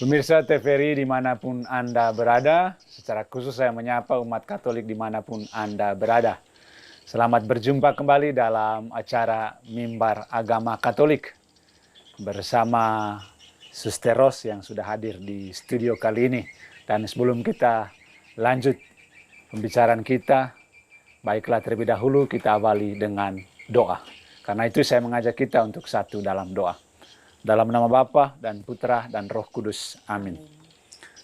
Pemirsa TVRI dimanapun Anda berada, secara khusus saya menyapa umat Katolik dimanapun Anda berada. Selamat berjumpa kembali dalam acara Mimbar Agama Katolik bersama Suster Ros yang sudah hadir di studio kali ini. Dan sebelum kita lanjut pembicaraan kita, baiklah terlebih dahulu kita awali dengan doa. Karena itu saya mengajak kita untuk satu dalam doa. Dalam nama Bapa dan Putra dan Roh Kudus. Amin.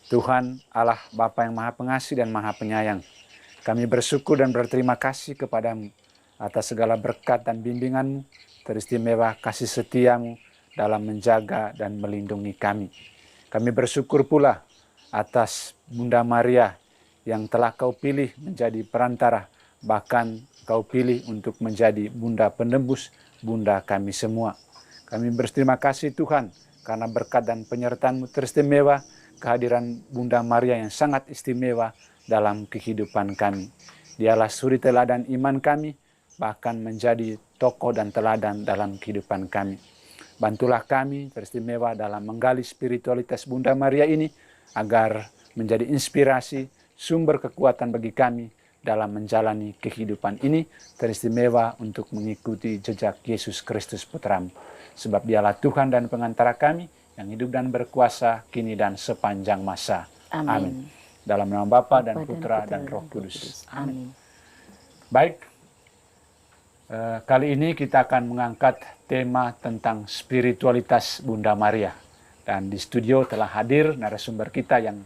Tuhan Allah Bapa yang Maha Pengasih dan Maha Penyayang, kami bersyukur dan berterima kasih kepadamu atas segala berkat dan bimbinganmu, teristimewa kasih setiamu dalam menjaga dan melindungi kami. Kami bersyukur pula atas Bunda Maria yang telah kau pilih menjadi perantara, bahkan kau pilih untuk menjadi Bunda penebus, Bunda kami semua. Kami berterima kasih Tuhan karena berkat dan penyertaan-Mu teristimewa, kehadiran Bunda Maria yang sangat istimewa dalam kehidupan kami. Dialah suri teladan iman kami, bahkan menjadi tokoh dan teladan dalam kehidupan kami. Bantulah kami teristimewa dalam menggali spiritualitas Bunda Maria ini, agar menjadi inspirasi sumber kekuatan bagi kami dalam menjalani kehidupan ini, teristimewa untuk mengikuti jejak Yesus Kristus Putramu. Sebab dialah Tuhan dan pengantara kami, yang hidup dan berkuasa kini dan sepanjang masa. Amin. Dalam nama Bapa dan Putra dan Roh Kudus. Amin. Baik, kali ini kita akan mengangkat tema tentang spiritualitas Bunda Maria. Dan di studio telah hadir narasumber kita yang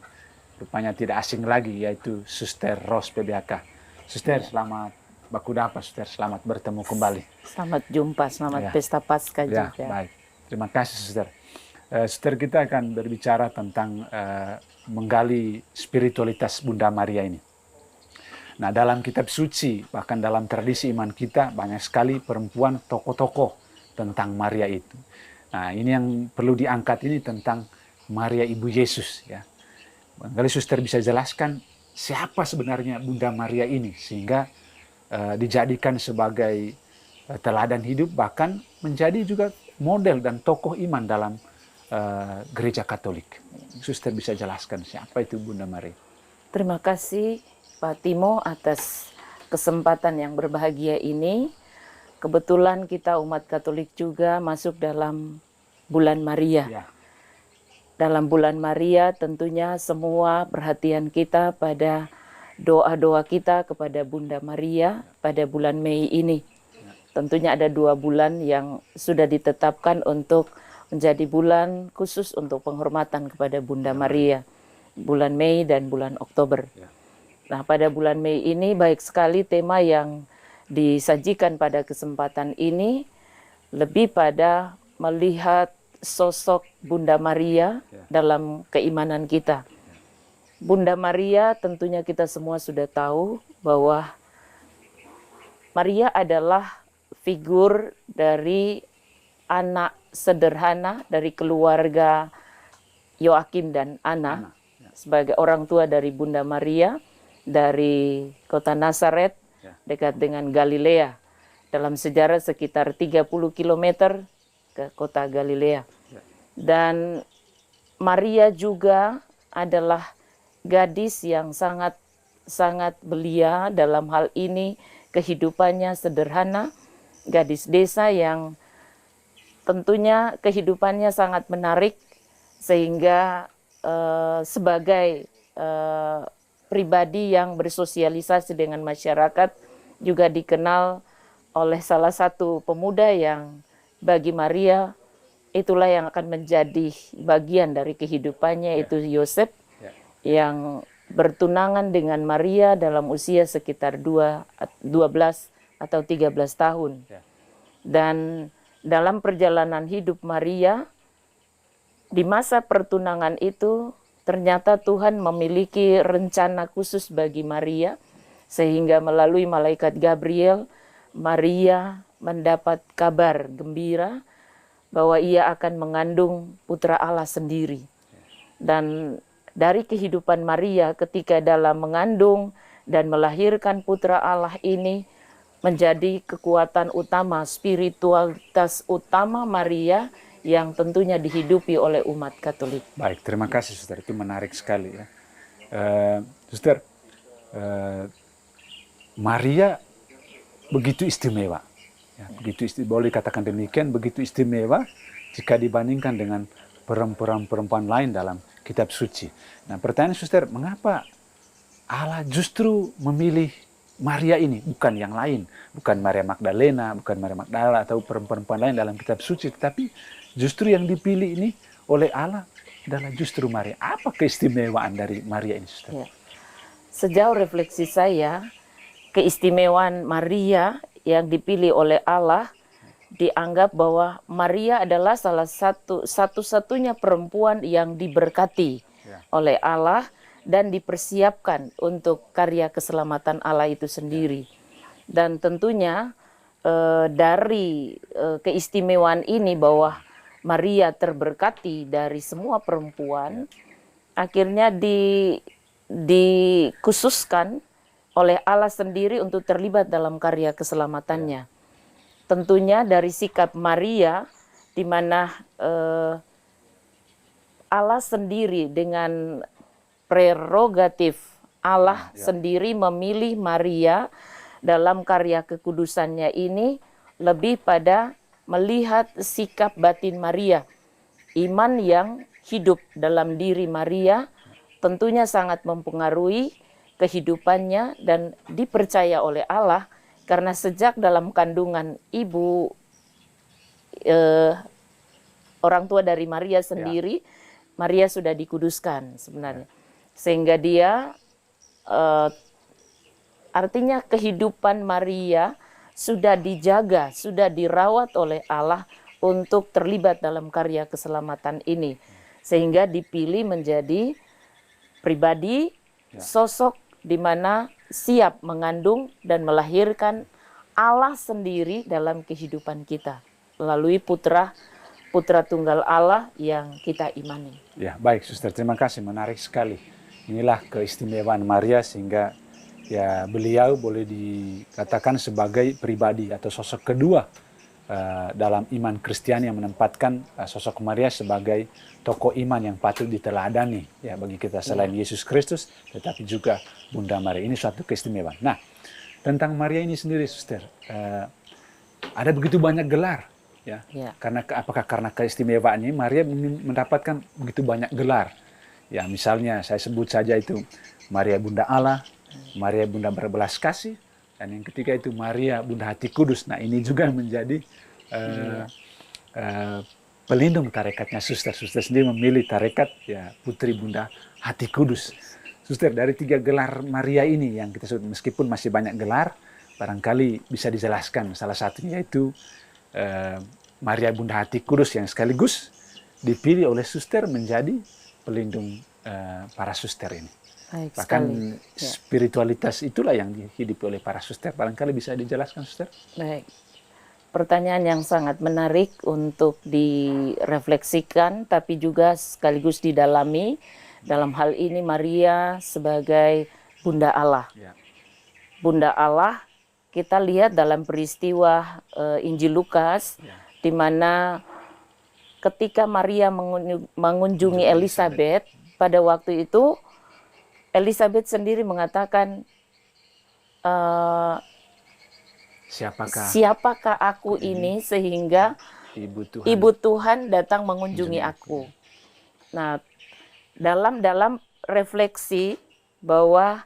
rupanya tidak asing lagi, yaitu Suster Ros PBHK. Suster, selamat bakudapa, Suster. Selamat bertemu kembali. Selamat jumpa, selamat pesta Paskah juga. Baik, terima kasih, Suster. Suster, kita akan berbicara tentang menggali spiritualitas Bunda Maria ini. Nah, dalam kitab suci, bahkan dalam tradisi iman kita, banyak sekali perempuan tokoh-tokoh tentang Maria itu. Nah, ini yang perlu diangkat ini tentang Maria Ibu Yesus, ya. Barangkali Suster bisa jelaskan siapa sebenarnya Bunda Maria ini, sehingga dijadikan sebagai teladan hidup, bahkan menjadi juga model dan tokoh iman dalam gereja Katolik. Suster bisa jelaskan siapa itu Bunda Maria? Terima kasih Pak Timo atas kesempatan yang berbahagia ini. Kebetulan kita umat Katolik juga masuk dalam bulan Maria. Ya. Dalam bulan Maria tentunya semua perhatian kita pada doa-doa kita kepada Bunda Maria pada bulan Mei ini. Tentunya ada 2 bulan yang sudah ditetapkan untuk menjadi bulan khusus untuk penghormatan kepada Bunda Maria. Bulan Mei dan bulan Oktober. Nah, pada bulan Mei ini baik sekali tema yang disajikan pada kesempatan ini lebih pada melihat sosok Bunda Maria dalam keimanan kita. Bunda Maria tentunya kita semua sudah tahu bahwa Maria adalah figur dari anak sederhana dari keluarga Yoakim dan Ana. Sebagai orang tua dari Bunda Maria dari kota Nazaret dekat dengan Galilea. Dalam sejarah sekitar 30 km ke kota Galilea. Dan Maria juga adalah gadis yang sangat belia dalam hal ini, kehidupannya sederhana, gadis desa yang tentunya kehidupannya sangat menarik, sehingga sebagai pribadi yang bersosialisasi dengan masyarakat juga dikenal oleh salah satu pemuda yang bagi Maria itulah yang akan menjadi bagian dari kehidupannya, yaitu Yosef yang bertunangan dengan Maria dalam usia sekitar 12 atau 13 tahun. Dan dalam perjalanan hidup Maria, di masa pertunangan itu ternyata Tuhan memiliki rencana khusus bagi Maria, sehingga melalui malaikat Gabriel, Maria mendapat kabar gembira bahwa ia akan mengandung putra Allah sendiri. Dan dari kehidupan Maria ketika dalam mengandung dan melahirkan putra Allah ini menjadi kekuatan utama, spiritualitas utama Maria yang tentunya dihidupi oleh umat Katolik. Baik, terima kasih Suster, itu menarik sekali ya. Suster, Maria begitu istimewa. Ya, boleh katakan demikian, begitu istimewa jika dibandingkan dengan perempuan-perempuan lain dalam kitab suci. Nah, pertanyaan Suster, mengapa Allah justru memilih Maria ini, bukan yang lain, bukan Maria Magdalena, bukan Maria Magdala atau perempuan lain dalam kitab suci, tetapi justru yang dipilih ini oleh Allah adalah justru Maria. Apa keistimewaan dari Maria ini, Suster? Ya. Sejauh refleksi saya, keistimewaan Maria yang dipilih oleh Allah dianggap bahwa Maria adalah satu-satunya perempuan yang diberkati oleh Allah dan dipersiapkan untuk karya keselamatan Allah itu sendiri. Dan tentunya dari keistimewaan ini bahwa Maria terberkati dari semua perempuan, akhirnya dikhususkan oleh Allah sendiri untuk terlibat dalam karya keselamatannya. Tentunya dari sikap Maria, di mana Allah sendiri dengan prerogatif Allah sendiri memilih Maria dalam karya kekudusannya ini lebih pada melihat sikap batin Maria. Iman yang hidup dalam diri Maria tentunya sangat mempengaruhi kehidupannya dan dipercaya oleh Allah karena sejak dalam kandungan ibu orang tua dari Maria sendiri, Maria sudah dikuduskan sebenarnya. Sehingga dia artinya kehidupan Maria sudah dijaga, sudah dirawat oleh Allah untuk terlibat dalam karya keselamatan ini. Sehingga dipilih menjadi pribadi, sosok di mana siap mengandung dan melahirkan Allah sendiri dalam kehidupan kita melalui putra tunggal Allah yang kita imani. Ya, baik, Suster. Terima kasih. Menarik sekali. Inilah keistimewaan Maria sehingga ya beliau boleh dikatakan sebagai pribadi atau sosok kedua dalam iman Kristiani yang menempatkan sosok Maria sebagai tokoh iman yang patut diteladani ya bagi kita selain Yesus Kristus, tetapi juga Bunda Maria. Ini suatu keistimewaan. Nah, tentang Maria ini sendiri, Suster, ada begitu banyak gelar. Ya, apakah karena keistimewaannya Maria mendapatkan begitu banyak gelar? Ya, misalnya saya sebut saja itu Maria Bunda Allah, Maria Bunda berbelas kasih, dan yang ketiga itu Maria Bunda Hati Kudus. Nah, ini juga menjadi pelindung tarekatnya Suster. Suster sendiri memilih tarekat ya Putri Bunda Hati Kudus. Suster, dari 3 gelar Maria ini yang kita sebut, meskipun masih banyak gelar, barangkali bisa dijelaskan. Salah satunya yaitu Maria Bunda Hati Kudus yang sekaligus dipilih oleh Suster menjadi pelindung para suster ini. Baik, bahkan spiritualitas itulah yang dihidupi oleh para suster. Barangkali bisa dijelaskan, Suster? Baik. Pertanyaan yang sangat menarik untuk direfleksikan, tapi juga sekaligus didalami. Dalam hal ini Maria sebagai Bunda Allah. Bunda Allah kita lihat dalam peristiwa Injil Lukas, di mana ketika Maria mengunjungi Elizabeth, pada waktu itu Elizabeth sendiri mengatakan, siapakah aku ini sehingga Ibu Tuhan datang mengunjungi aku. Nah, dalam refleksi bahwa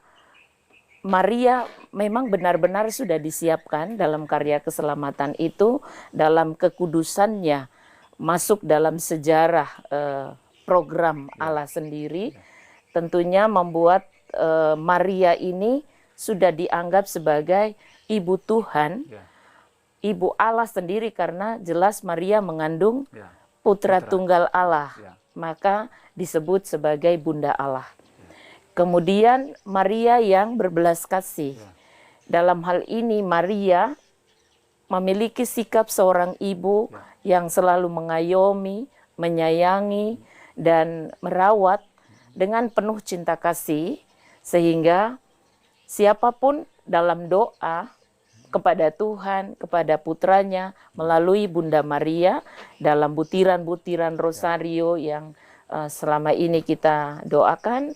Maria memang benar-benar sudah disiapkan dalam karya keselamatan itu, dalam kekudusannya, masuk dalam sejarah program Allah sendiri, tentunya membuat Maria ini sudah dianggap sebagai Ibu Tuhan, Ibu Allah sendiri, karena jelas Maria mengandung putra tunggal Allah, maka disebut sebagai Bunda Allah. Kemudian Maria yang berbelas kasih. Dalam hal ini Maria memiliki sikap seorang ibu yang selalu mengayomi, menyayangi, dan merawat dengan penuh cinta kasih, sehingga siapapun dalam doa kepada Tuhan, kepada putranya, melalui Bunda Maria, dalam butiran-butiran rosario yang selama ini kita doakan,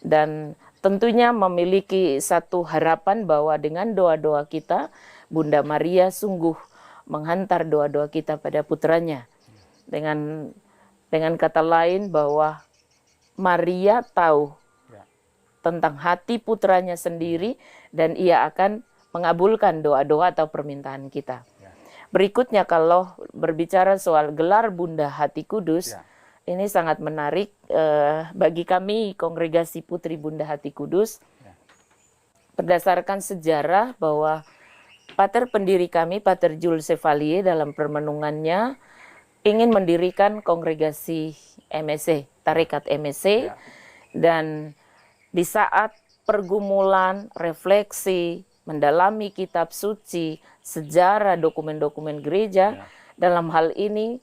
dan tentunya memiliki satu harapan bahwa dengan doa-doa kita, Bunda Maria sungguh menghantar doa-doa kita pada putranya. Dengan kata lain bahwa Maria tahu tentang hati putranya sendiri dan ia akan mengabulkan doa-doa atau permintaan kita. Berikutnya kalau berbicara soal gelar Bunda Hati Kudus, ini sangat menarik bagi kami Kongregasi Putri Bunda Hati Kudus. Berdasarkan sejarah bahwa pater pendiri kami, Pater Jules Chevalier, dalam permenungannya ingin mendirikan kongregasi MSC, tarekat MSC, dan di saat pergumulan, refleksi, mendalami kitab suci, sejarah, dokumen-dokumen gereja, dalam hal ini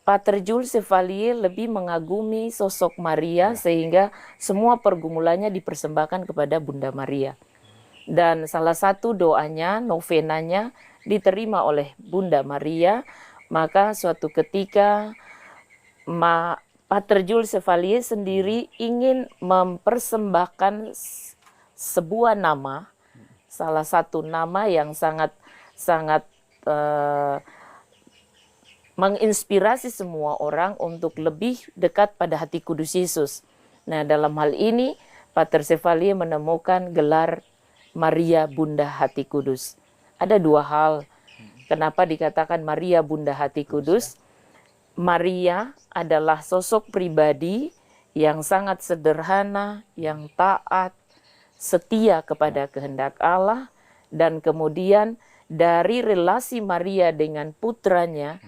Pater Jules Chevalier lebih mengagumi sosok Maria sehingga semua pergumulannya dipersembahkan kepada Bunda Maria. Dan salah satu doanya, novenanya diterima oleh Bunda Maria, maka suatu ketika Pater Jules Chevalier sendiri ingin mempersembahkan sebuah nama, salah satu nama yang sangat menginspirasi semua orang untuk lebih dekat pada hati kudus Yesus. Nah, dalam hal ini Pater Chevalier menemukan gelar Maria Bunda Hati Kudus. Ada dua hal kenapa dikatakan Maria Bunda Hati Kudus. Maria adalah sosok pribadi yang sangat sederhana, yang taat, setia kepada kehendak Allah, dan kemudian dari relasi Maria dengan putranya,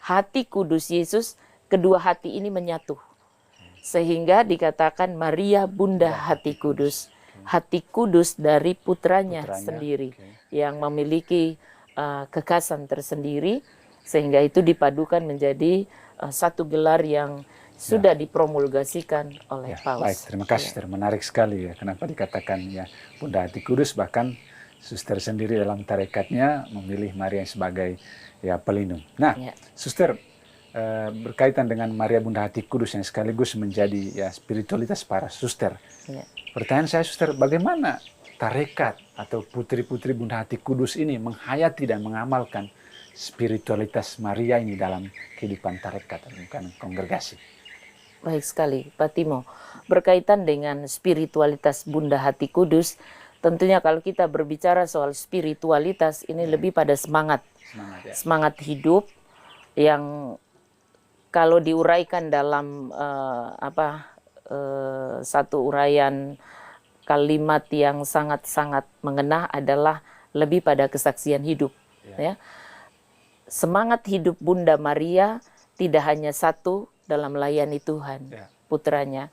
hati kudus Yesus, kedua hati ini menyatu. Sehingga dikatakan Maria Bunda Hati Kudus. Hati kudus dari putranya sendiri, yang memiliki kekhasan tersendiri, sehingga itu dipadukan menjadi satu gelar yang sudah dipromulgasikan oleh Paus. Baik, terima kasih, Suster. Menarik sekali ya, kenapa dikatakan ya Bunda Hati Kudus, bahkan Suster sendiri dalam tarekatnya memilih Maria sebagai ya pelindung. Nah, Suster, berkaitan dengan Maria Bunda Hati Kudus yang sekaligus menjadi ya spiritualitas para Suster. Pertanyaan saya, Suster, bagaimana tarekat atau putri-putri Bunda Hati Kudus ini menghayati dan mengamalkan spiritualitas Maria ini dalam kehidupan tarekat dan bukan kongregasi? Baik sekali, Pak Timo. Berkaitan dengan spiritualitas Bunda Hati Kudus, tentunya kalau kita berbicara soal spiritualitas ini lebih pada semangat hidup yang kalau diuraikan dalam satu uraian kalimat yang sangat-sangat mengena adalah lebih pada kesaksian hidup. Ya. Semangat hidup Bunda Maria tidak hanya satu dalam melayani Tuhan, putranya,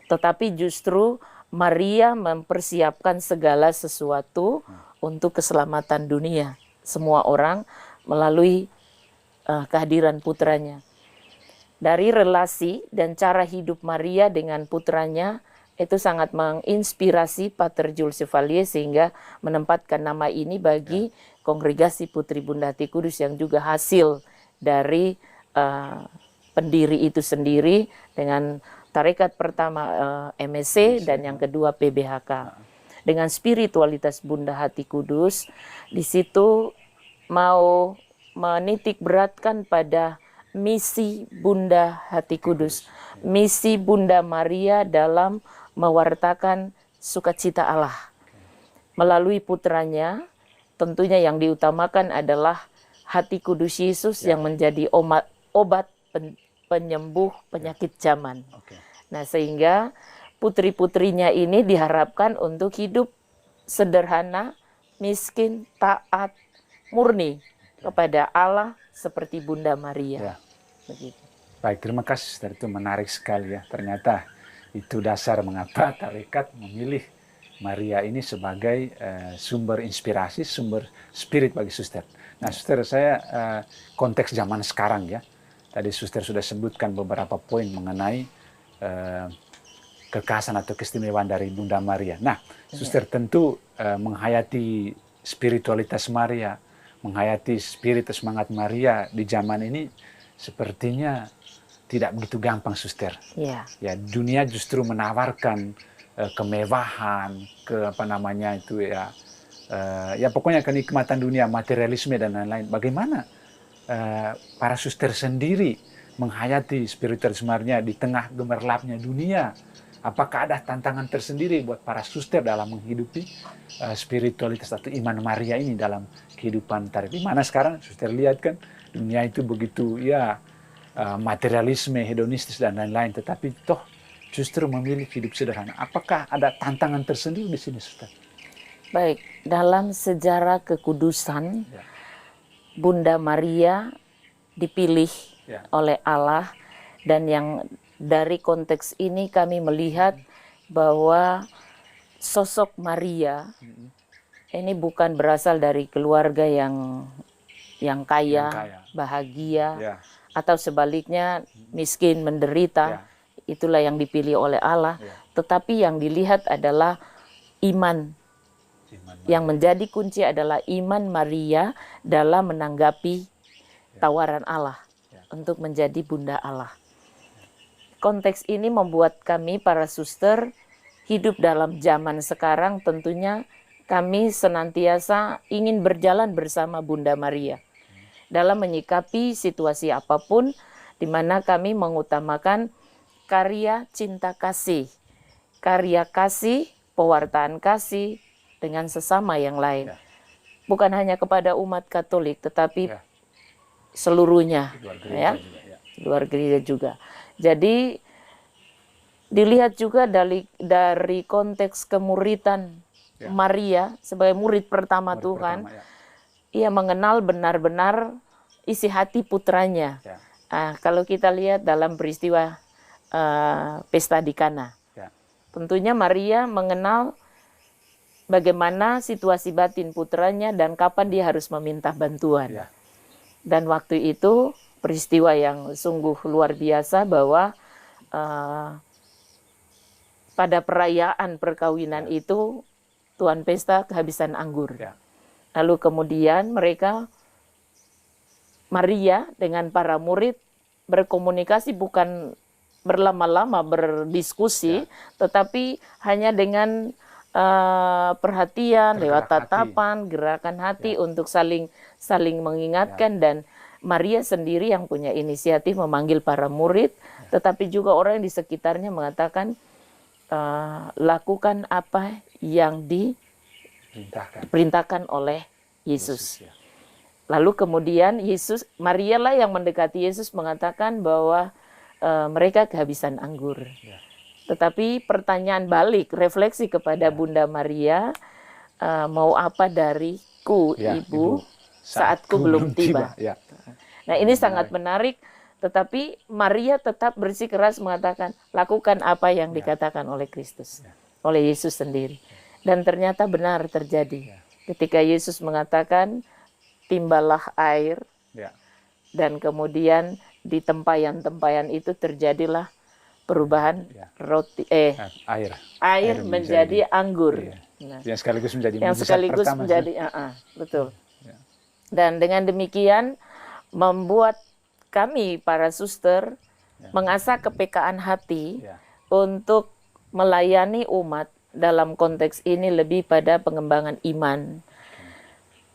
tetapi justru Maria mempersiapkan segala sesuatu untuk keselamatan dunia, semua orang melalui kehadiran putranya. Dari relasi dan cara hidup Maria dengan putranya itu sangat menginspirasi Pater Jules Chevalier sehingga menempatkan nama ini bagi kongregasi Putri Bunda Hati Kudus yang juga hasil dari pendiri itu sendiri dengan tarekat pertama MSC dan yang kedua PBHK. Dengan spiritualitas Bunda Hati Kudus, di situ mau menitik beratkan pada misi Bunda Hati Kudus, misi Bunda Maria dalam mewartakan sukacita Allah. Melalui putranya, tentunya yang diutamakan adalah hati kudus Yesus yang menjadi obat penyembuh penyakit zaman. Nah, sehingga putri-putrinya ini diharapkan untuk hidup sederhana, miskin, taat, murni kepada Allah seperti Bunda Maria. Begitu. Baik, terima kasih. Itu menarik sekali ya. Ternyata itu dasar mengapa tarekat memilih Maria ini sebagai sumber inspirasi, sumber spirit bagi Suster. Nah, Suster, saya konteks zaman sekarang ya. Tadi Suster sudah sebutkan beberapa poin mengenai kekhasan atau keistimewaan dari Bunda Maria. Nah, Suster tentu menghayati spiritualitas Maria, menghayati spirit semangat Maria di zaman ini sepertinya tidak begitu gampang, Suster. Ya, dunia justru menawarkan kemewahan, ya pokoknya kenikmatan dunia, materialisme dan lain-lain. Bagaimana para Suster sendiri menghayati spiritualitas Maria di tengah gemerlapnya dunia? Apakah ada tantangan tersendiri buat para Suster dalam menghidupi spiritualitas atau iman Maria ini dalam kehidupan tarekat? Di mana sekarang Suster lihat kan dunia itu begitu ya materialisme, hedonistis dan lain-lain, tetapi toh justru memilih hidup sederhana. Apakah ada tantangan tersendiri di sini, Suster? Baik, dalam sejarah kekudusan, Bunda Maria dipilih oleh Allah, dan yang dari konteks ini kami melihat bahwa sosok Maria ini bukan berasal dari keluarga yang kaya, bahagia, atau sebaliknya miskin, menderita. Itulah yang dipilih oleh Allah. Tetapi yang dilihat adalah iman. Yang menjadi kunci adalah iman Maria dalam menanggapi tawaran Allah untuk menjadi Bunda Allah. konteks ini membuat kami para suster hidup dalam zaman sekarang, tentunya kami senantiasa ingin berjalan bersama Bunda Maria dalam menyikapi situasi apapun, di mana kami mengutamakan karya cinta kasih, karya kasih, pewartaan kasih dengan sesama yang lain. Bukan hanya kepada umat Katolik, tetapi seluruhnya, luar gereja juga. Jadi dilihat juga dari konteks kemuridan Maria sebagai murid pertama Tuhan. Ia mengenal benar-benar isi hati putranya. Kalau kita lihat dalam peristiwa pesta di Kana, tentunya Maria mengenal bagaimana situasi batin putranya dan kapan dia harus meminta bantuan. Dan waktu itu peristiwa yang sungguh luar biasa bahwa pada perayaan perkawinan itu tuan pesta kehabisan anggur. Lalu kemudian Maria dengan para murid berkomunikasi, bukan berlama-lama berdiskusi, tetapi hanya dengan perhatian, lewat tatapan, gerakan hati untuk saling mengingatkan. Dan Maria sendiri yang punya inisiatif memanggil para murid, tetapi juga orang di sekitarnya mengatakan, lakukan apa yang diperintahkan oleh Yesus. Lalu kemudian Maria lah yang mendekati Yesus mengatakan bahwa mereka kehabisan anggur. Tetapi pertanyaan balik, refleksi kepada Bunda Maria, mau apa dariku, Ibu, saatku belum tiba. Nah, ini sangat menarik. Tetapi Maria tetap bersikeras mengatakan, lakukan apa yang dikatakan oleh Kristus, oleh Yesus sendiri. Dan ternyata benar terjadi. Ketika Yesus mengatakan, timbalah air, dan kemudian di tempayan-tempayan itu terjadilah perubahan air menjadi anggur. Nah, yang sekaligus menjadi betul. Dan dengan demikian membuat kami para suster mengasah kepekaan hati untuk melayani umat dalam konteks ini lebih pada pengembangan iman.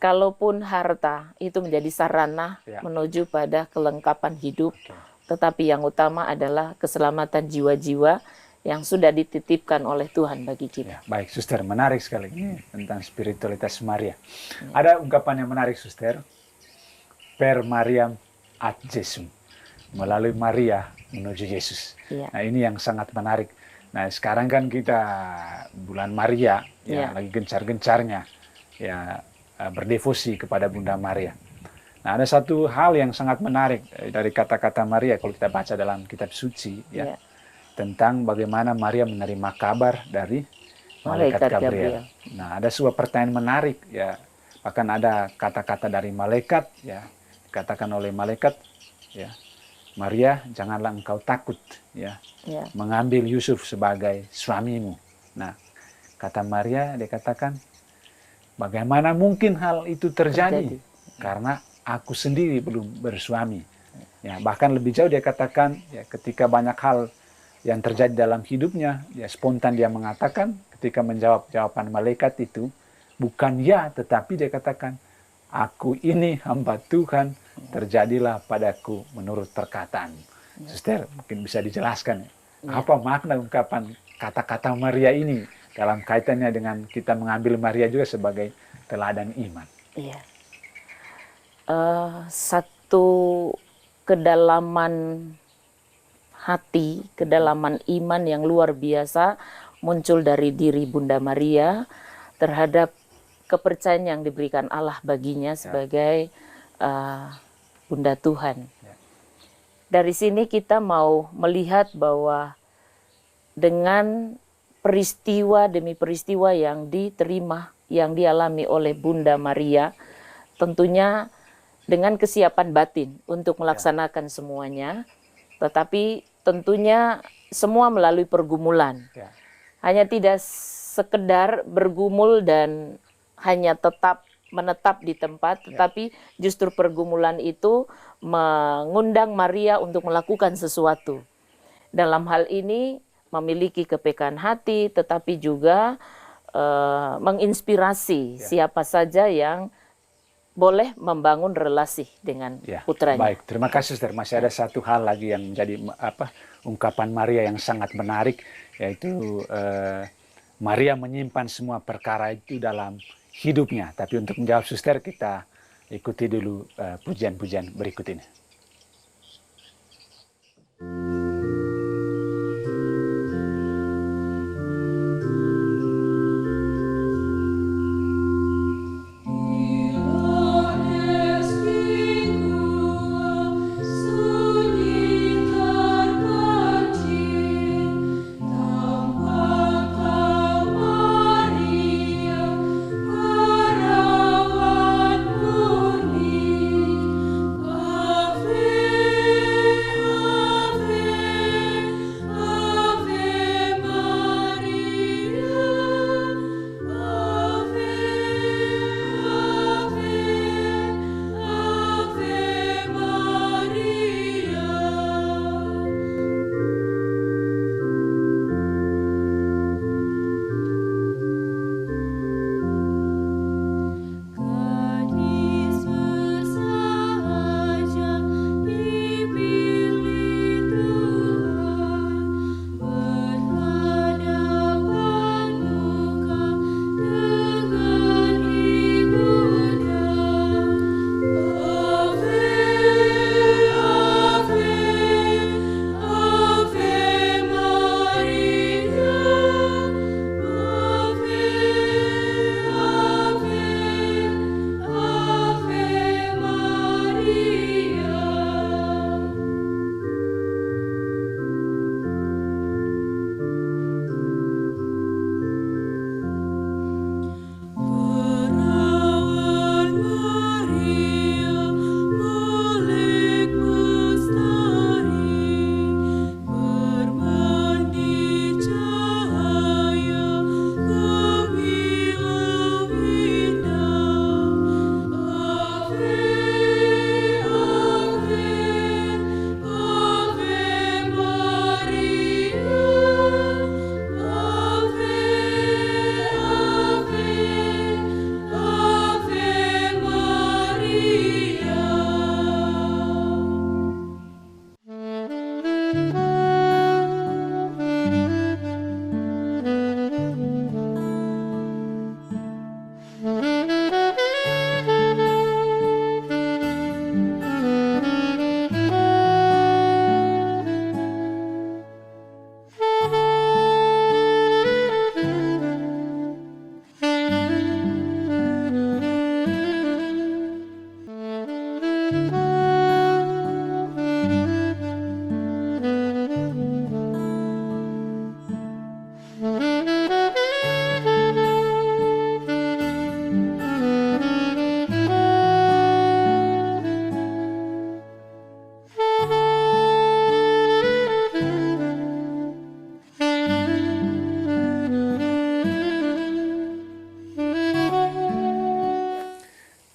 Kalaupun harta itu menjadi sarana menuju pada kelengkapan hidup, tetapi yang utama adalah keselamatan jiwa-jiwa yang sudah dititipkan oleh Tuhan bagi kita. Baik, suster, menarik sekali tentang spiritualitas Maria. Ada ungkapan yang menarik, suster. Per Mariam ad Jesum, melalui Maria menuju Yesus. Nah, ini yang sangat menarik. Nah, sekarang kan kita bulan Maria, lagi gencar-gencarnya berdevosi kepada Bunda Maria. Nah, ada satu hal yang sangat menarik dari kata-kata Maria kalau kita baca dalam kitab suci, tentang bagaimana Maria menerima kabar dari malaikat Gabriel. Nah, ada sebuah pertanyaan menarik, bahkan ada kata-kata dari malaikat, dikatakan oleh malaikat, Maria, janganlah engkau takut, mengambil Yusuf sebagai suamimu. Nah, kata Maria, dia katakan, bagaimana mungkin hal itu terjadi? Karena aku sendiri belum bersuami. Bahkan lebih jauh dia katakan, ketika banyak hal yang terjadi dalam hidupnya, spontan dia mengatakan, ketika menjawab jawaban malaikat itu, bukan ya, tetapi dia katakan, aku ini hamba Tuhan, terjadilah padaku menurut perkataan. Suster, mungkin bisa dijelaskan apa makna ungkapan kata-kata Maria ini dalam kaitannya dengan kita mengambil Maria juga sebagai teladan iman. Satu kedalaman hati, kedalaman iman yang luar biasa muncul dari diri Bunda Maria terhadap kepercayaan yang diberikan Allah baginya sebagai Bunda Tuhan. Dari sini kita mau melihat bahwa dengan peristiwa demi peristiwa yang diterima, yang dialami oleh Bunda Maria, tentunya dengan kesiapan batin untuk melaksanakan semuanya, tetapi tentunya semua melalui pergumulan. Hanya tidak sekedar bergumul dan hanya menetap di tempat, tetapi justru pergumulan itu mengundang Maria untuk melakukan sesuatu. dalam hal ini memiliki kepekaan hati, tetapi juga menginspirasi siapa saja yang boleh membangun relasi dengan putranya. Baik, terima kasih Sister. Masih ada satu hal lagi yang menjadi ungkapan Maria yang sangat menarik, yaitu Maria menyimpan semua perkara itu dalam hidupnya. Tapi untuk menjawab Suster, kita ikuti dulu pujian-pujian berikut ini.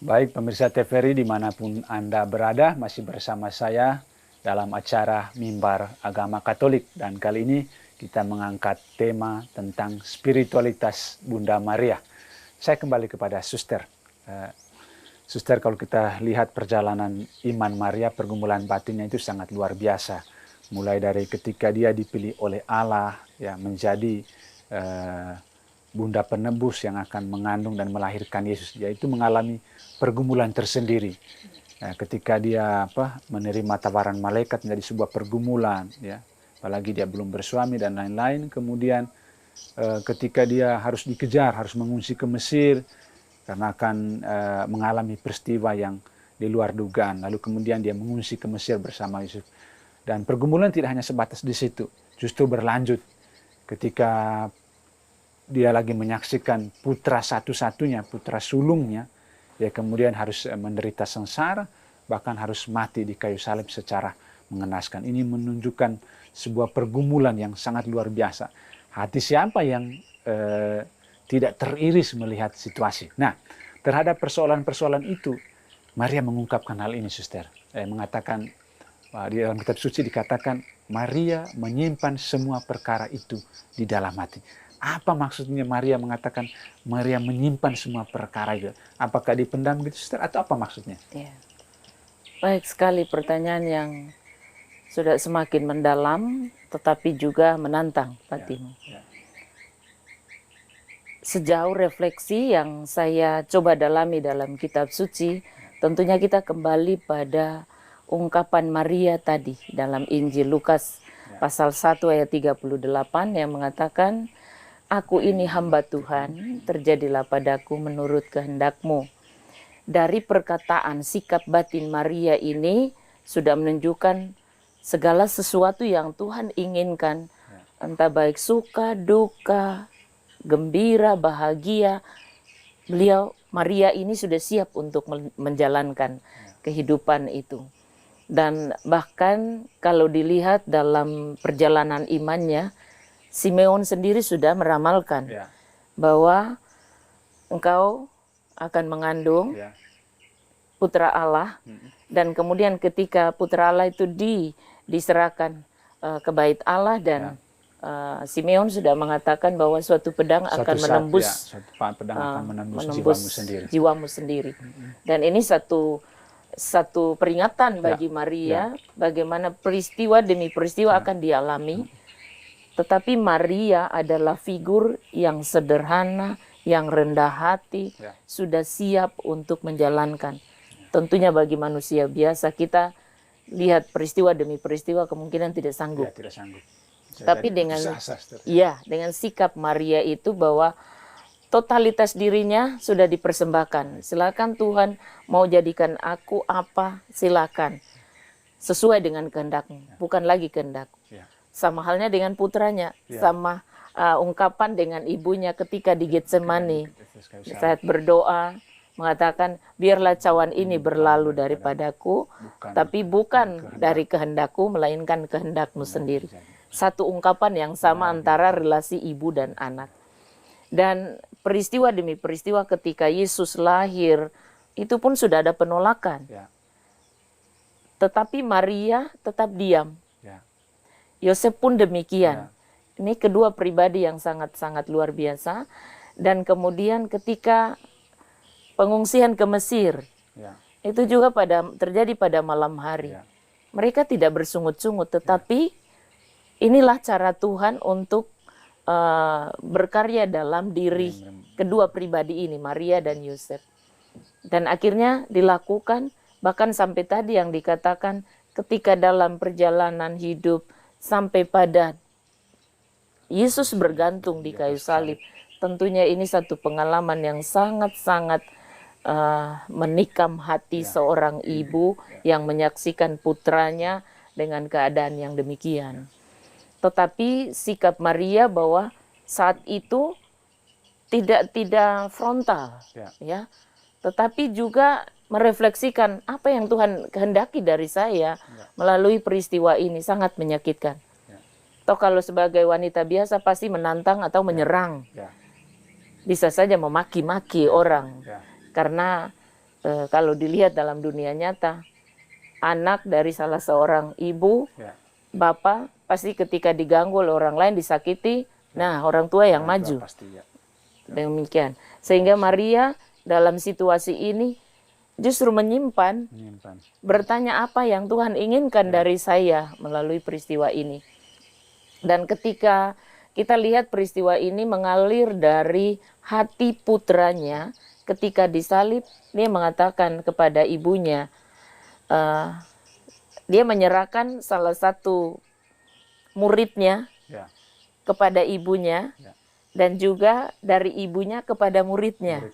Baik, pemirsa TVRI dimanapun Anda berada, masih bersama saya dalam acara Mimbar Agama Katolik. Dan kali ini kita mengangkat tema tentang spiritualitas Bunda Maria. Saya kembali kepada Suster. Suster, kalau kita lihat perjalanan iman Maria, pergumulan batinnya itu sangat luar biasa. Mulai dari ketika dia dipilih oleh Allah, ya, menjadi Bunda penebus yang akan mengandung dan melahirkan Yesus, yaitu mengalami pergumulan tersendiri. Ketika dia menerima tawaran malaikat menjadi sebuah pergumulan, ya, apalagi dia belum bersuami dan lain-lain. Kemudian ketika dia harus dikejar, harus mengungsi ke Mesir karena akan mengalami peristiwa yang di luar dugaan. Lalu kemudian dia mengungsi ke Mesir bersama Yusuf. Dan pergumulan tidak hanya sebatas di situ, justru berlanjut ketika dia lagi menyaksikan putra satu-satunya, putra sulungnya, ya kemudian harus menderita sengsara, bahkan harus mati di kayu salib secara mengenaskan. Ini menunjukkan sebuah pergumulan yang sangat luar biasa. Hati siapa yang tidak teriris melihat situasi. Nah, terhadap persoalan-persoalan itu, Maria mengungkapkan hal ini, Suster. Mengatakan, di dalam kitab suci dikatakan, Maria menyimpan semua perkara itu di dalam hati. Apa maksudnya Maria mengatakan Maria menyimpan semua perkara itu? Apakah dipendam gitu, Sister, atau apa maksudnya? Ya. Baik sekali pertanyaan yang sudah semakin mendalam, tetapi juga menantang hatimu. Ya. Sejauh refleksi yang saya coba dalami dalam kitab suci, tentunya kita kembali pada ungkapan Maria tadi dalam Injil Lukas pasal 1 ayat 38 yang mengatakan, "Aku ini hamba Tuhan, terjadilah padaku menurut kehendak-Mu." Dari perkataan sikap batin Maria ini sudah menunjukkan segala sesuatu yang Tuhan inginkan, entah baik suka, duka, gembira, bahagia. Maria ini sudah siap untuk menjalankan kehidupan itu. Dan bahkan kalau dilihat dalam perjalanan imannya, Simeon sendiri sudah meramalkan bahwa engkau akan mengandung putra Allah, dan kemudian ketika putra Allah itu diserahkan ke bait Allah, dan Simeon sudah mengatakan bahwa suatu pedang akan menembus, jiwamu sendiri. Dan ini satu peringatan bagi Maria, bagaimana peristiwa demi peristiwa akan dialami. Tetapi Maria adalah figur yang sederhana, yang rendah hati, sudah siap untuk menjalankan. Tentunya bagi manusia biasa, kita lihat peristiwa demi peristiwa kemungkinan tidak sanggup. Tidak sanggup. Tapi dengan sikap Maria itu bahwa totalitas dirinya sudah dipersembahkan. Silakan Tuhan, mau jadikan aku apa, silakan. Sesuai dengan kehendak-Mu, bukan lagi kehendak. Sama halnya dengan putranya, sama ungkapan dengan ibunya ketika di Getsemani. Saat berdoa, mengatakan, biarlah cawan ini berlalu daripadaku, tapi bukan dari kehendak-Ku, melainkan kehendak-Mu sendiri. Satu ungkapan yang sama antara relasi ibu dan anak. Dan peristiwa demi peristiwa ketika Yesus lahir, itu pun sudah ada penolakan. Tetapi Maria tetap diam. Yosef pun demikian. Ini kedua pribadi yang sangat-sangat luar biasa. Dan kemudian ketika pengungsian ke Mesir, itu juga terjadi pada malam hari. Mereka tidak bersungut-sungut, tetapi inilah cara Tuhan untuk berkarya dalam diri kedua pribadi ini, Maria dan Yosef. Dan akhirnya dilakukan, bahkan sampai tadi yang dikatakan ketika dalam perjalanan hidup sampai pada Yesus bergantung di kayu salib. Tentunya ini satu pengalaman yang sangat-sangat menikam hati seorang ibu yang menyaksikan putranya dengan keadaan yang demikian. Tetapi sikap Maria bahwa saat itu tidak frontal, tetapi juga merefleksikan apa yang Tuhan kehendaki dari saya melalui peristiwa ini, sangat menyakitkan. Atau kalau sebagai wanita biasa pasti menantang atau menyerang, bisa saja memaki-maki orang, karena kalau dilihat dalam dunia nyata, anak dari salah seorang ibu, bapak, pasti ketika diganggu oleh orang lain, disakiti, nah orang tua yang maju. Demikian. Sehingga Maria dalam situasi ini justru menyimpan, bertanya apa yang Tuhan inginkan dari saya melalui peristiwa ini. Dan ketika kita lihat peristiwa ini mengalir dari hati putranya, ketika disalib, dia mengatakan kepada ibunya, dia menyerahkan salah satu muridnya kepada ibunya, dan juga dari ibunya kepada muridnya.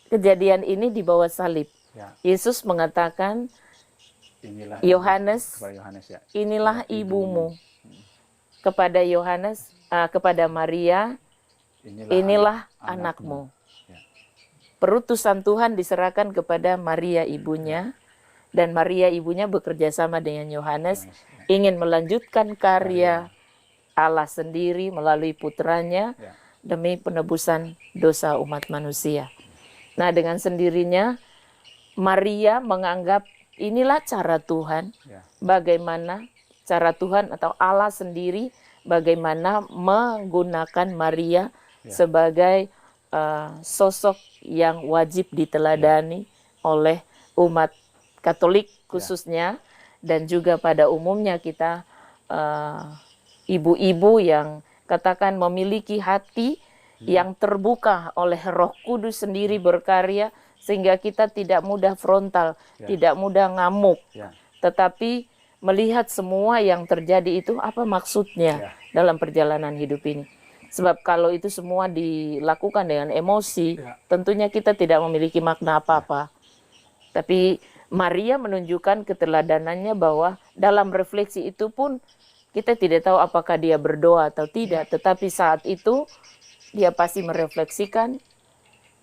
Kejadian ini di bawah salib. Yesus mengatakan, Yohanes, inilah ibumu. Kepada Yohanes, kepada Maria, inilah anakmu. Perutusan Tuhan diserahkan kepada Maria ibunya, dan Maria ibunya bekerja sama dengan Yohanes, ingin melanjutkan karya Allah sendiri melalui putranya demi penebusan dosa umat manusia. Nah, dengan sendirinya Maria menganggap inilah cara Tuhan, bagaimana cara Tuhan atau Allah sendiri bagaimana menggunakan Maria sebagai sosok yang wajib diteladani oleh umat Katolik khususnya, dan juga pada umumnya kita ibu-ibu yang katakan memiliki hati yang terbuka oleh Roh Kudus sendiri berkarya, sehingga kita tidak mudah frontal, tidak mudah ngamuk, tetapi melihat semua yang terjadi itu apa maksudnya dalam perjalanan hidup ini. Sebab kalau itu semua dilakukan dengan emosi, tentunya kita tidak memiliki makna apa-apa. Tapi Maria menunjukkan keteladanannya bahwa dalam refleksi itu pun kita tidak tahu apakah dia berdoa atau tidak, tetapi saat itu dia pasti merefleksikan,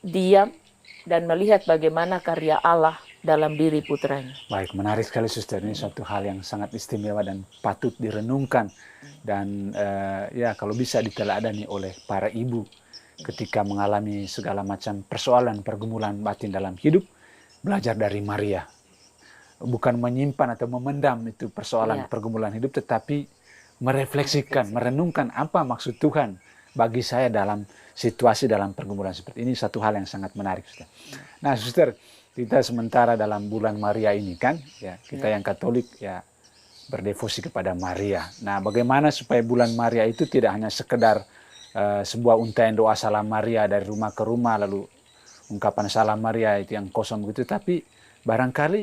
diam, dan melihat bagaimana karya Allah dalam diri putranya. Baik, menarik sekali Suster. Ini suatu hal yang sangat istimewa dan patut direnungkan. Dan ya kalau bisa diteladani oleh para ibu ketika mengalami segala macam persoalan, pergumulan batin dalam hidup, belajar dari Maria. Bukan menyimpan atau memendam itu persoalan pergumulan hidup, tetapi merefleksikan, merenungkan apa maksud Tuhan bagi saya dalam situasi, dalam pergumulan seperti ini. Satu hal yang sangat menarik, Suster. Nah, Suster, kita sementara dalam bulan Maria ini kan, ya kita yang Katolik ya berdevosi kepada Maria. Nah, bagaimana supaya bulan Maria itu tidak hanya sekedar sebuah untaian doa salam Maria dari rumah ke rumah, lalu ungkapan salam Maria itu yang kosong begitu, tapi barangkali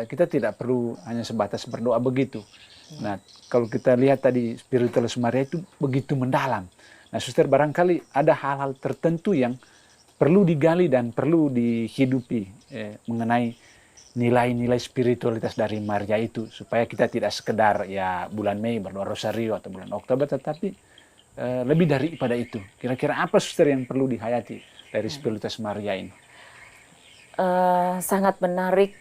kita tidak perlu hanya sebatas berdoa begitu. Nah, kalau kita lihat tadi spiritualitas Maria itu begitu mendalam. Nah, Suster, barangkali ada hal-hal tertentu yang perlu digali dan perlu dihidupi mengenai nilai-nilai spiritualitas dari Maria itu, supaya kita tidak sekedar ya bulan Mei berdoa rosario atau bulan Oktober, tetapi lebih daripada itu. Kira-kira apa, Suster, yang perlu dihayati dari spiritualitas Maria ini? Sangat menarik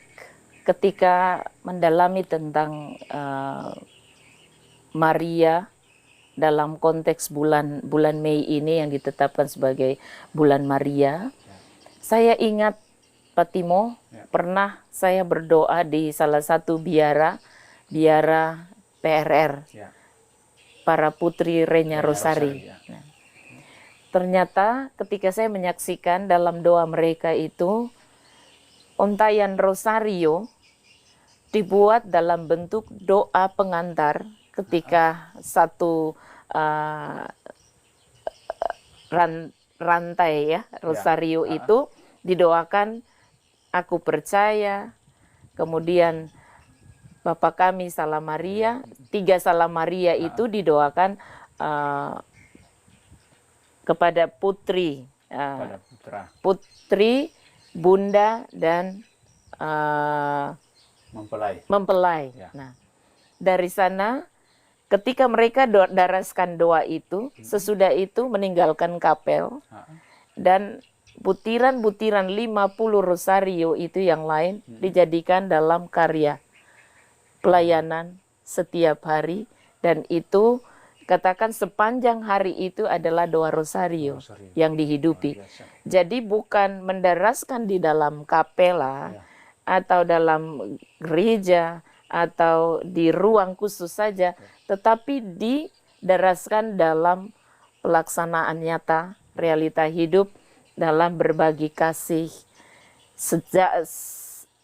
ketika mendalami tentang Maria dalam konteks bulan Mei ini yang ditetapkan sebagai bulan Maria. Saya ingat Pak Timo, pernah saya berdoa di salah satu biara PRR, para putri Renya Rosari. Nah, ternyata ketika saya menyaksikan dalam doa mereka itu, untaian rosario dibuat dalam bentuk doa pengantar ketika satu rantai ya rosario itu didoakan, aku percaya, kemudian Bapa kami salam Maria, 3 salam Maria itu didoakan kepada putri, putri, bunda, dan mempelai. Nah, dari sana ketika mereka daraskan doa itu, sesudah itu meninggalkan kapel, dan butiran-butiran 50 rosario itu yang lain dijadikan dalam karya pelayanan setiap hari, dan itu katakan sepanjang hari itu adalah doa rosario yang dihidupi. Jadi bukan mendaraskan di dalam kapela atau dalam gereja atau di ruang khusus saja, tetapi didaraskan dalam pelaksanaan nyata realita hidup dalam berbagi kasih.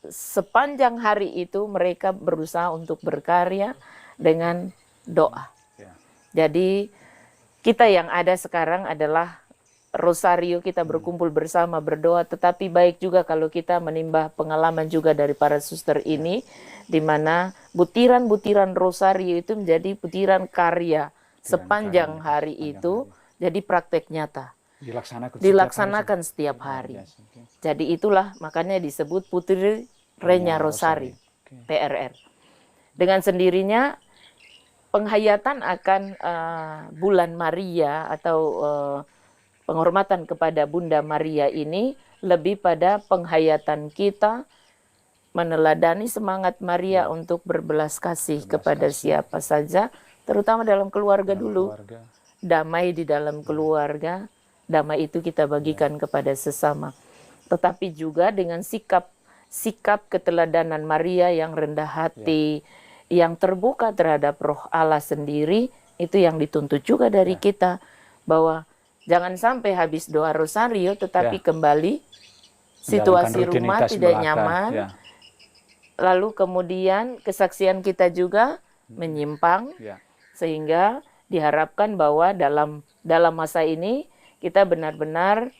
Sepanjang hari itu mereka berusaha untuk berkarya dengan doa. Jadi kita yang ada sekarang adalah rosario, kita berkumpul bersama berdoa, tetapi baik juga kalau kita menimba pengalaman juga dari para suster ini, di mana butiran-butiran rosario itu menjadi butiran karya sepanjang hari itu, jadi praktek nyata. Dilaksanakan setiap hari. Jadi itulah makanya disebut Putri Renya Rosari, PRR. Dengan sendirinya penghayatan akan bulan Maria atau penghormatan kepada Bunda Maria ini lebih pada penghayatan kita meneladani semangat Maria untuk berbelas kasih kepada siapa saja, terutama dalam keluarga dulu. Damai di dalam keluarga, damai itu kita bagikan kepada sesama. Tetapi juga dengan sikap keteladanan Maria yang rendah hati, yang terbuka terhadap Roh Allah sendiri, itu yang dituntut juga dari kita, bahwa jangan sampai habis doa rosario tetapi kembali situasi rumah tidak nyaman, lalu kemudian kesaksian kita juga menyimpang, sehingga diharapkan bahwa dalam masa ini kita benar-benar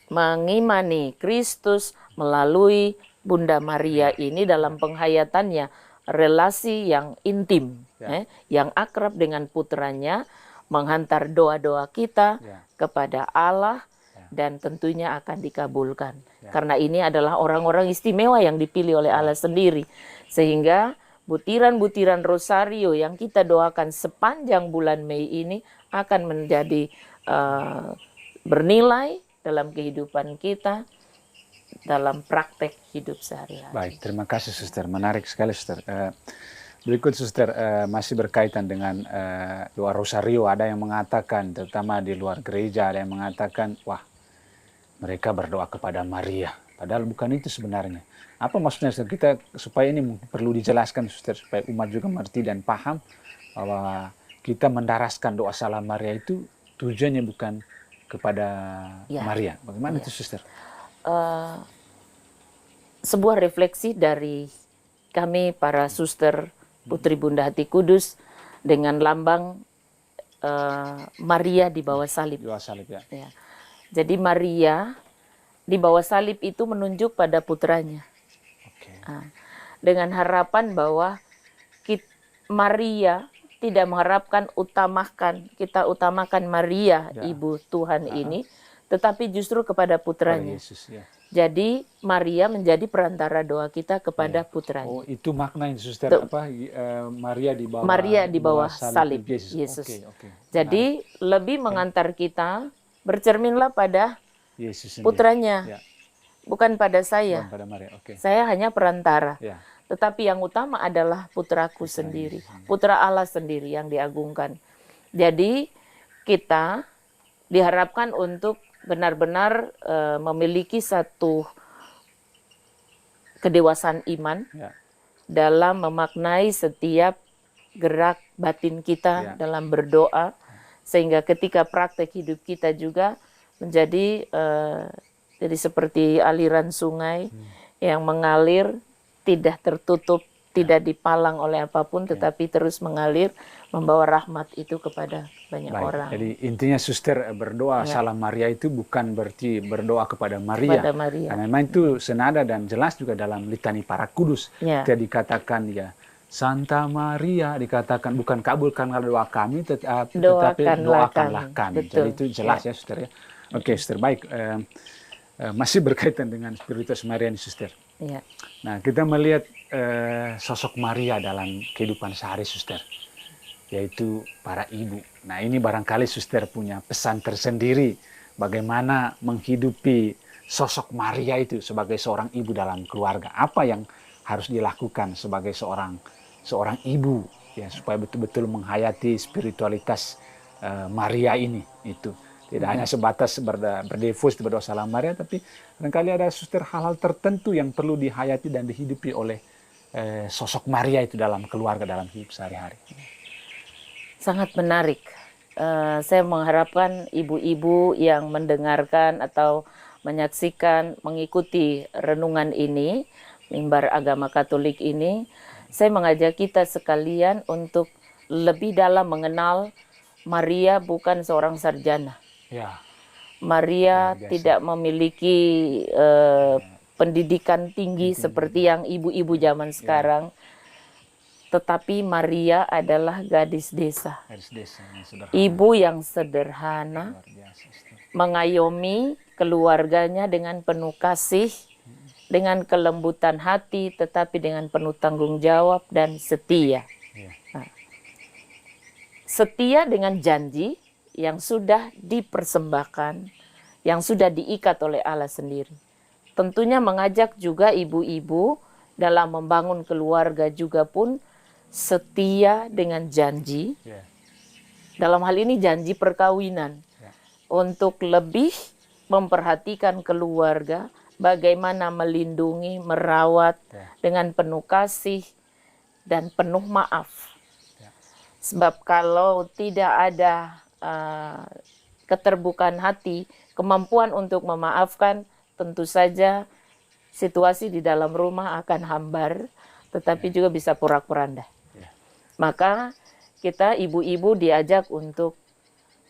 mengimani Kristus melalui Bunda Maria ini dalam penghayatannya, relasi yang intim, yang akrab dengan putranya, menghantar doa-doa kita kepada Allah, dan tentunya akan dikabulkan. Karena ini adalah orang-orang istimewa yang dipilih oleh Allah sendiri. Sehingga butiran-butiran rosario yang kita doakan sepanjang bulan Mei ini akan menjadi bernilai dalam kehidupan kita, dalam praktek hidup sehari-hari. Baik, terima kasih Suster. Menarik sekali Suster. Berikut Suster, masih berkaitan dengan doa rosario. Ada yang mengatakan, terutama di luar gereja, ada yang mengatakan, wah mereka berdoa kepada Maria. Padahal bukan itu sebenarnya. Apa maksudnya Suster? Kita supaya ini perlu dijelaskan Suster, supaya umat juga mengerti dan paham bahwa kita mendaraskan doa salam Maria itu tujuannya bukan kepada Maria. Bagaimana itu Suster? Sebuah refleksi dari kami para suster Putri Bunda Hati Kudus dengan lambang Maria di bawah salib. Doa salib ya. Jadi Maria di bawah salib itu menunjuk pada putranya. Dengan harapan bahwa Maria tidak mengharapkan kita utamakan Maria, Ibu Tuhan ini, tetapi justru kepada putranya. Yesus, Jadi Maria menjadi perantara doa kita kepada putranya. Oh, itu maknanya Suster, Maria di bawah salib Yesus. Jadi lebih mengantar kita, bercerminlah pada Yesus putranya, bukan pada saya. Bukan pada Maria. Saya hanya perantara. Tetapi yang utama adalah putraku sendiri, putra Allah sendiri yang diagungkan. Jadi kita diharapkan untuk benar-benar memiliki satu kedewasaan iman dalam memaknai setiap gerak batin kita dalam berdoa, sehingga ketika praktek hidup kita juga menjadi jadi seperti aliran sungai yang mengalir, tidak tertutup, tidak dipalang oleh apapun, tetapi terus mengalir, membawa rahmat itu kepada banyak orang. Jadi intinya Suster berdoa salam Maria itu bukan berarti berdoa kepada Maria. Karena memang itu senada dan jelas juga dalam litani para kudus. Tidak dikatakan Santa Maria, dikatakan bukan kabulkanlah doa kami, tetapi doakanlah kami. Jadi itu jelas ya Suster ya. Oke Suster, baik. Masih berkaitan dengan spiritualitas Maria ini Suster. Nah, kita melihat sosok Maria dalam kehidupan sehari Suster, yaitu para ibu. Nah, ini barangkali Suster punya pesan tersendiri bagaimana menghidupi sosok Maria itu sebagai seorang ibu dalam keluarga. Apa yang harus dilakukan sebagai seorang ibu ya supaya betul-betul menghayati spiritualitas Maria ini itu. Tidak hanya sebatas berdefus berdoa salam Maria, tapi barangkali ada Suster hal-hal tertentu yang perlu dihayati dan dihidupi oleh sosok Maria itu dalam keluarga, dalam hidup sehari-hari. Sangat menarik. Saya mengharapkan ibu-ibu yang mendengarkan atau menyaksikan, mengikuti renungan ini, mimbar agama Katolik ini, saya mengajak kita sekalian untuk lebih dalam mengenal Maria bukan seorang sarjana. Maria tidak memiliki pendidikan tinggi seperti yang ibu-ibu zaman sekarang, tetapi Maria adalah gadis desa. Ibu yang sederhana, mengayomi keluarganya dengan penuh kasih, dengan kelembutan hati, tetapi dengan penuh tanggung jawab dan setia. Setia dengan janji yang sudah dipersembahkan, yang sudah diikat oleh Allah sendiri. Tentunya mengajak juga ibu-ibu dalam membangun keluarga juga pun setia dengan janji. Dalam hal ini janji perkawinan. Untuk lebih memperhatikan keluarga, bagaimana melindungi, merawat dengan penuh kasih, dan penuh maaf. Sebab kalau tidak ada keterbukaan hati, kemampuan untuk memaafkan, tentu saja situasi di dalam rumah akan hambar, tetapi juga bisa porak-poranda. Maka kita ibu-ibu diajak untuk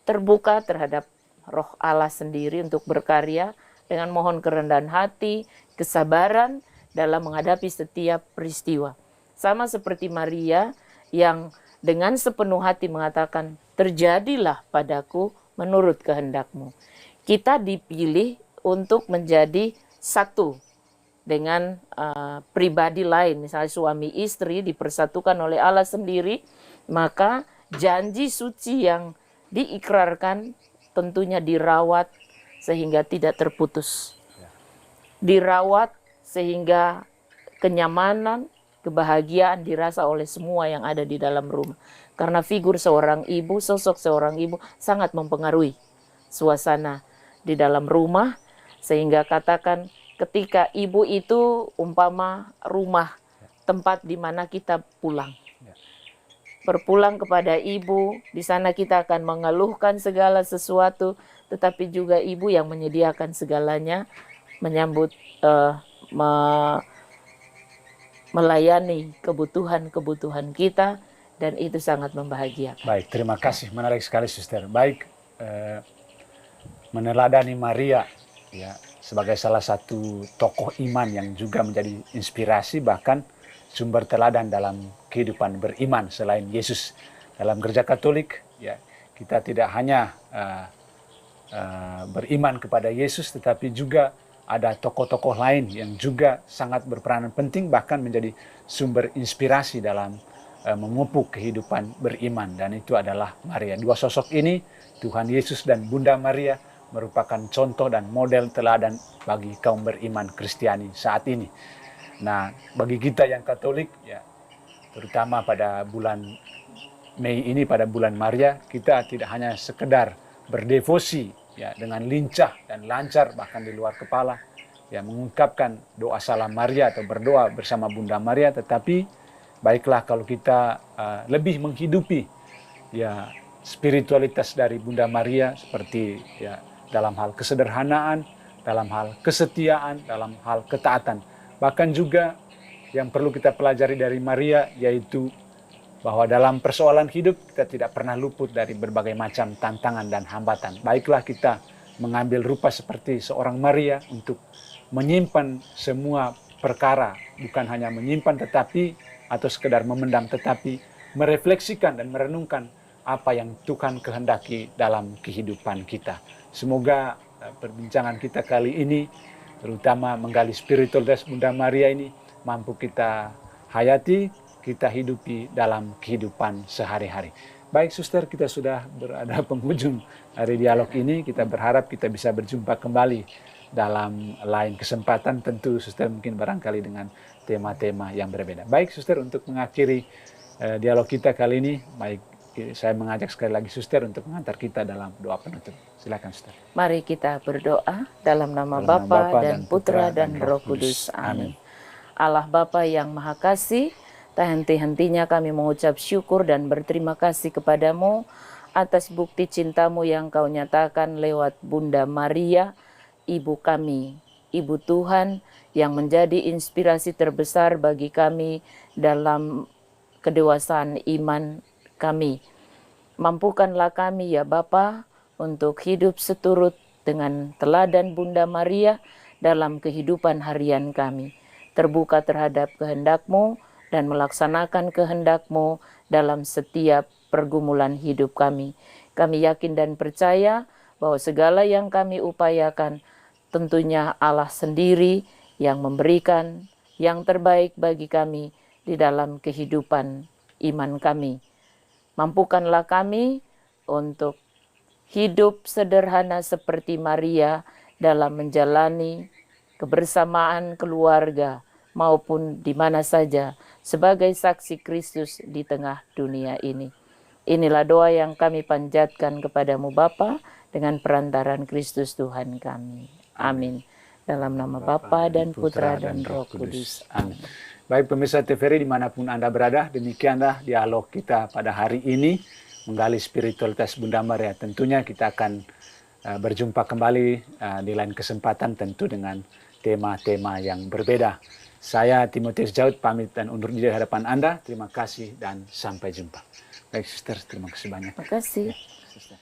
terbuka terhadap Roh Allah sendiri untuk berkarya dengan mohon kerendahan hati, kesabaran dalam menghadapi setiap peristiwa. Sama seperti Maria yang dengan sepenuh hati mengatakan, terjadilah padaku menurut kehendakmu. Kita dipilih untuk menjadi satu dengan pribadi lain, misalnya suami istri dipersatukan oleh Allah sendiri, maka janji suci yang diikrarkan tentunya dirawat sehingga tidak terputus. Dirawat sehingga kenyamanan, kebahagiaan dirasa oleh semua yang ada di dalam rumah. Karena figur seorang ibu, sosok seorang ibu sangat mempengaruhi suasana di dalam rumah, sehingga katakan ketika ibu itu umpama rumah, tempat di mana kita pulang. Berpulang kepada ibu, di sana kita akan mengeluhkan segala sesuatu, tetapi juga ibu yang menyediakan segalanya, menyambut, melayani kebutuhan-kebutuhan kita, dan itu sangat membahagiakan. Baik, terima kasih, menarik sekali Suster. Baik, meneladani Maria ya sebagai salah satu tokoh iman yang juga menjadi inspirasi bahkan sumber teladan dalam kehidupan beriman selain Yesus. Dalam Gereja Katolik ya kita tidak hanya beriman kepada Yesus, tetapi juga ada tokoh-tokoh lain yang juga sangat berperanan penting bahkan menjadi sumber inspirasi dalam memupuk kehidupan beriman, dan itu adalah Maria. Dua sosok ini, Tuhan Yesus dan Bunda Maria, merupakan contoh dan model teladan bagi kaum beriman Kristiani saat ini. Nah, bagi kita yang Katolik ya, terutama pada bulan Mei ini, pada bulan Maria, kita tidak hanya sekedar berdevosi ya dengan lincah dan lancar bahkan di luar kepala ya mengungkapkan doa salam Maria atau berdoa bersama Bunda Maria, tetapi baiklah kalau kita lebih menghidupi ya spiritualitas dari Bunda Maria seperti ya dalam hal kesederhanaan, dalam hal kesetiaan, dalam hal ketaatan. Bahkan juga yang perlu kita pelajari dari Maria yaitu bahwa dalam persoalan hidup kita tidak pernah luput dari berbagai macam tantangan dan hambatan. Baiklah kita mengambil rupa seperti seorang Maria untuk menyimpan semua perkara, bukan hanya menyimpan tetapi atau sekedar memendam, tetapi merefleksikan dan merenungkan apa yang Tuhan kehendaki dalam kehidupan kita. Semoga perbincangan kita kali ini, terutama menggali spiritualitas Bunda Maria ini, mampu kita hayati, kita hidupi dalam kehidupan sehari-hari. Baik Suster, kita sudah berada penghujung dari dialog ini. Kita berharap kita bisa berjumpa kembali dalam lain kesempatan. Tentu Suster mungkin barangkali dengan tema-tema yang berbeda. Baik Suster, untuk mengakhiri dialog kita kali ini, baik saya mengajak sekali lagi Suster untuk mengantar kita dalam doa penutup. Silakan Suster. Mari kita berdoa dalam nama Bapa dan Putra dan Roh Kudus. Amin. Allah Bapa yang Maha Kasih, tak henti-hentinya kami mengucap syukur dan berterima kasih kepadamu atas bukti cintamu yang kau nyatakan lewat Bunda Maria, Ibu kami, Ibu Tuhan, yang menjadi inspirasi terbesar bagi kami dalam kedewasaan iman kami. Mampukanlah kami ya Bapa untuk hidup seturut dengan teladan Bunda Maria dalam kehidupan harian kami, terbuka terhadap kehendak-Mu dan melaksanakan kehendak-Mu dalam setiap pergumulan hidup kami. Kami yakin dan percaya bahwa segala yang kami upayakan tentunya Allah sendiri yang memberikan yang terbaik bagi kami di dalam kehidupan iman kami. Mampukanlah kami untuk hidup sederhana seperti Maria dalam menjalani kebersamaan keluarga maupun di mana saja sebagai saksi Kristus di tengah dunia ini. Inilah doa yang kami panjatkan kepadamu Bapa dengan perantaran Kristus Tuhan kami. Amin. Dalam nama Bapa dan Putra dan Roh Kudus. Amin. Baik pemirsa TVRI dimanapun Anda berada, demikianlah dialog kita pada hari ini menggali spiritualitas Bunda Maria. Tentunya kita akan berjumpa kembali di lain kesempatan tentu dengan tema-tema yang berbeda. Saya Timotius Jaud pamit dan undur diri di hadapan Anda. Terima kasih dan sampai jumpa. Baik, Suster, terima kasih banyak. Terima kasih. Ya, Suster.